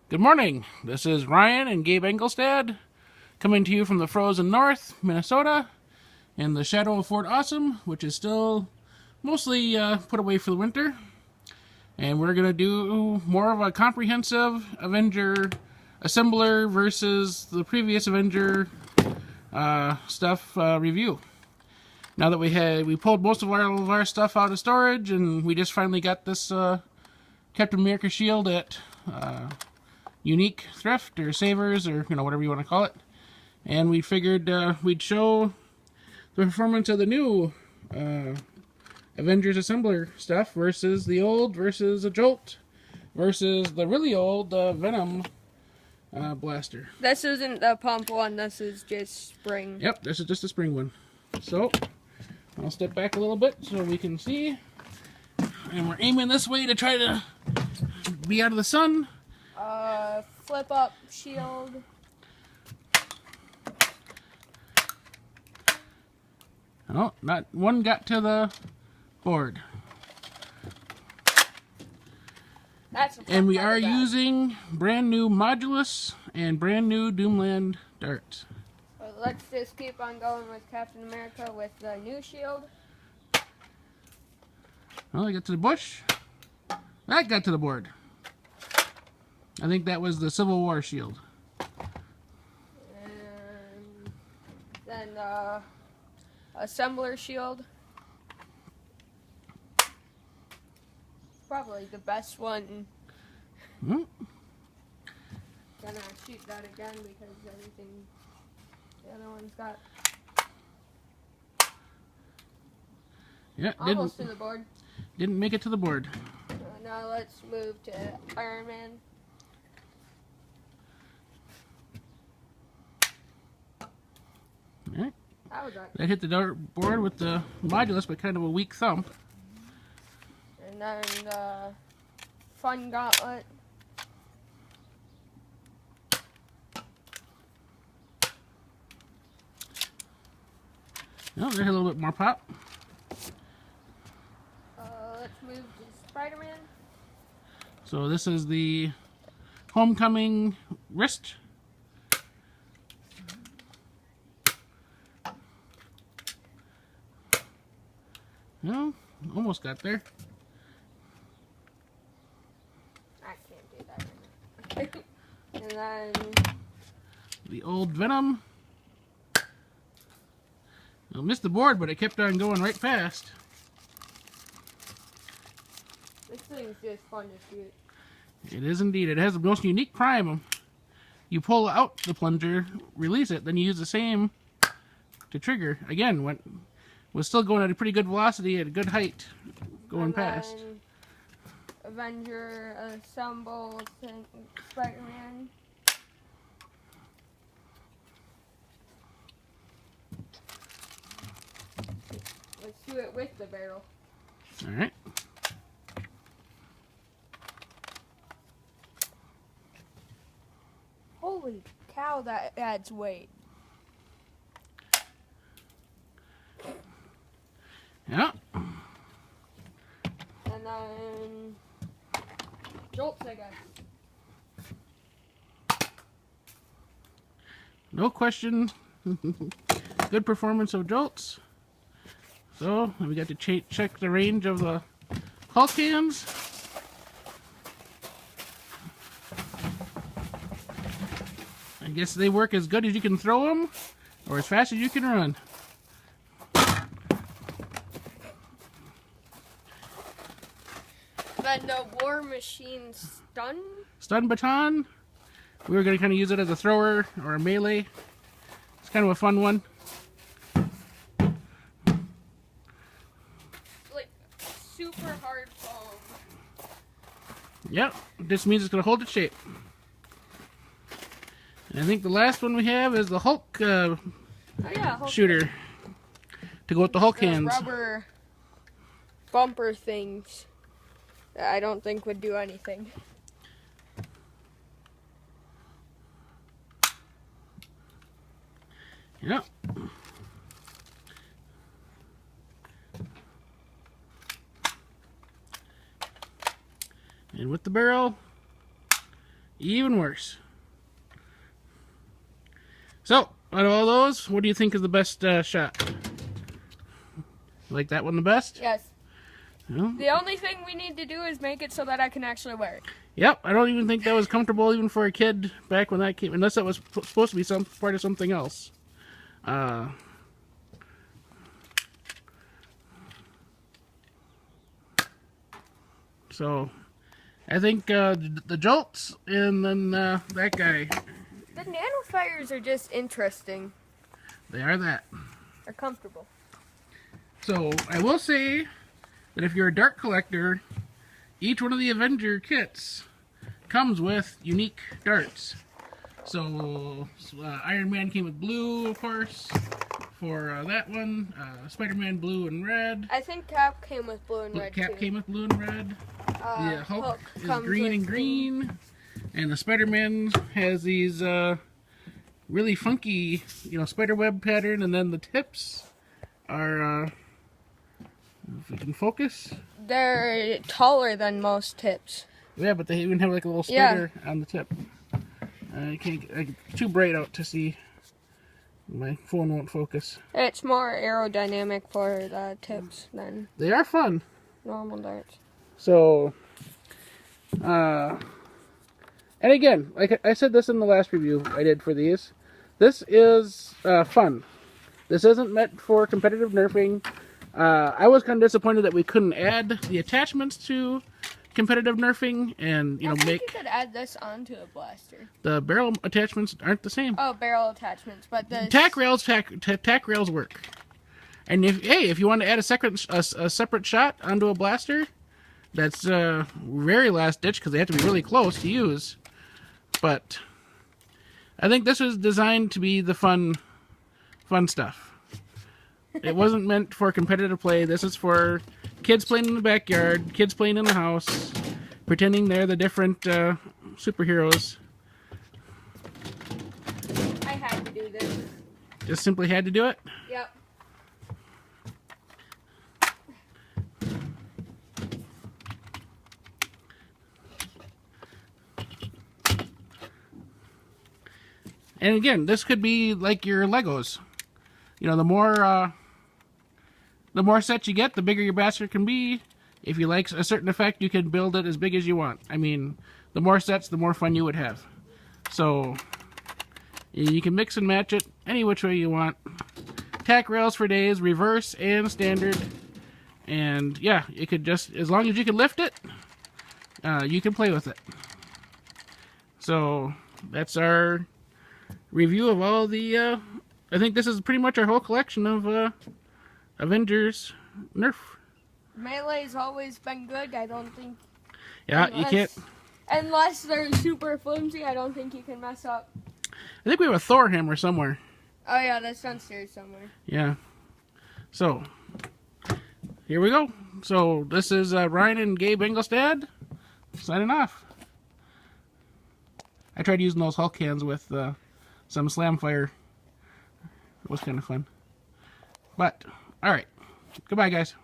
Good morning. This is Ryan and Gabe Engelstad coming to you from the frozen north, Minnesota, in the shadow of Fort Awesome, which is still mostly put away for the winter. And we're going to do more of a comprehensive Avenger Assembler versus the previous Avenger stuff review. Now that we pulled most of our stuff out of storage, and we just finally got this Captain America shield at Unique Thrift or Savers or whatever you want to call it, and we figured we'd show the performance of the new Avengers Assembler stuff versus the old, versus a Jolt, versus the really old Venom blaster. This isn't the pump one, this is just spring. Yep, this is just a spring one. So I'll step back a little bit so we can see, and we're aiming this way to try to be out of the sun. Flip up shield. Oh, not one got to the board. And we are using brand new Modulus and brand new Doomland darts. Well, let's just keep on going with Captain America with the new shield. Well, I got to the bush. That got to the board. I think that was the Civil War shield. And then the Assembler shield. Probably the best one. Hmm. Gonna shoot that again because everything the other one's got. Yeah, almost to the board. Didn't make it to the board. Now let's move to Iron Man. All right. That hit the board with the Modulus, but kind of a weak thump. And then the Fun Gauntlet. Oh, there's a little bit more pop. Let's move to Spider-Man. So this is the Homecoming wrist. No, almost got there. I can't do that right now. And then the old Venom. I missed the board, but it kept on going right past. this thing's just fun to shoot. It is indeed. It has the most unique prime. You pull out the plunger, release it, then you use the same to trigger. Again, was still going at a pretty good velocity at a good height going past. Avengers Assemblers and Spider-Man. Let's do it with the barrel. Alright. Holy cow, that adds weight. Yeah. And then jolts again. No question. Good performance of jolts. So we got to check the range of the Hulk hands. I guess they work as good as you can throw them, or as fast as you can run. Then the War Machine Stun baton. We were going to kind of use it as a thrower or a melee. It's kind of a fun one. Like super hard foam. Yep, this means it's going to hold its shape. And I think the last one we have is the Hulk, Hulk shooter to go with the Hulk hands. Rubber bumper things that I don't think would do anything. Yep. And with the barrel, Even worse. So, out of all those, what do you think is the best shot? Like that one the best? Yes. Well, The only thing we need to do is make it so that I can actually wear it. yep, I don't even think that was comfortable even for a kid back when that came, unless that was supposed to be some part of something else. So, I think the jolts and then that guy. The nanofires are just interesting. They are that. They're comfortable. So, I will say that if you're a dart collector, each one of the Avenger kits comes with unique darts. So, Iron Man came with blue, of course, for that one. Spider-Man blue and red. I think Cap came with blue and red Cap too. came with blue and red. The Hulk is comes green and with green. And the Spider-Man has these really funky, spiderweb pattern, and then the tips are, if we can focus. They're taller than most tips. Yeah, but they even have like a little spider on the tip. I can't get too bright out to see. My phone won't focus. It's more aerodynamic for the tips than They are fun. normal darts. So, and again, like I said this in the last review I did for these, this is fun. This isn't meant for competitive nerfing. I was kind of disappointed that we couldn't add the attachments to competitive nerfing and, I think make you could add this onto a blaster. the barrel attachments aren't the same. Oh, barrel attachments, but the Tack rails work. And if you want to add a separate shot onto a blaster, that's very last ditch because they have to be really close to use. But I think this was designed to be the fun stuff. It wasn't meant for competitive play. This is for kids playing in the backyard, kids playing in the house, pretending they're the different superheroes. I had to do this. Just simply had to do it. Yep. And again, this could be like your Legos. The more sets you get, the bigger your bastard can be. If you like a certain effect, you can build it as big as you want. I mean, the more sets, the more fun you would have. So, you can mix and match it any which way you want. Tack rails for days, reverse and standard. And yeah, you could just, as long as you can lift it, you can play with it. So, that's our review of all the, I think this is pretty much our whole collection of Avengers Nerf. Melee's always been good. I don't think. Yeah, you can't. Unless they're super flimsy, I don't think you can mess up. I think we have a Thor hammer somewhere. Oh yeah, that's downstairs somewhere. Yeah. So, here we go. So, this is Ryan and Gabe Engelstad signing off. I tried using those Hulk cans with some slam fire. It was kind of fun. But, alright. Goodbye, guys.